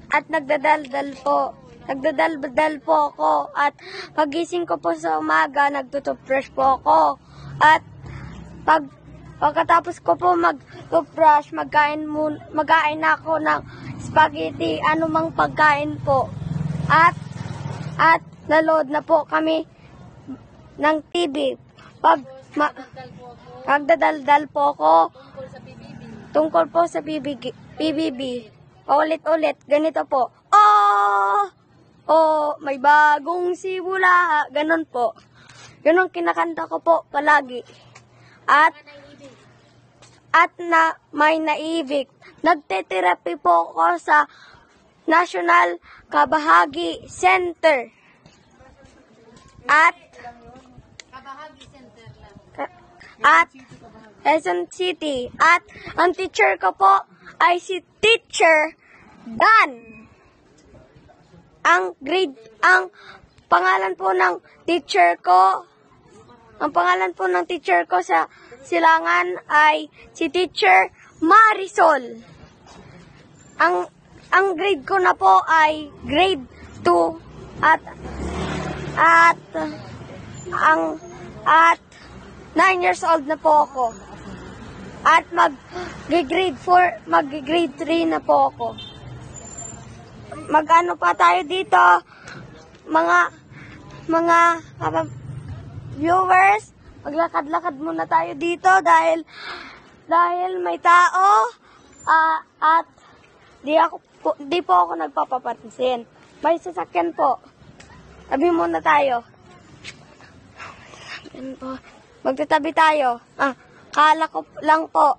at nagdadaldal po. Nagdadaldal po ako at pagising ko po sa umaga, nagtutubrush po ako. At pagkatapos ko po mag-toothbrush, magkain na ako ng spaghetti, anumang pagkain po. At nalood na po kami ng TV. Nagdadaldal po ako tungkol po sa PBB. Paulit-ulit, ganito po. Oh, may bagong simula. Ganon po. Yun ang kinakanta ko po palagi. At may naibig. Nagte-therapy po ako sa National Kabahagi Center. At Quezon City. At ang teacher ko po ay si Teacher Dan. Ang pangalan po ng teacher ko sa Silangan ay si Teacher Marisol. Ang grade ko na po ay grade 2 at 9 years old na po ako. At mag-grade 3 na po ako. Mag-ano pa tayo dito, mga viewers, maglakad-lakad muna tayo dito dahil may tao at di po ako nagpapapansin. May sasakyan po. Tabi muna tayo. Magtatabi tayo. Kala ko lang po.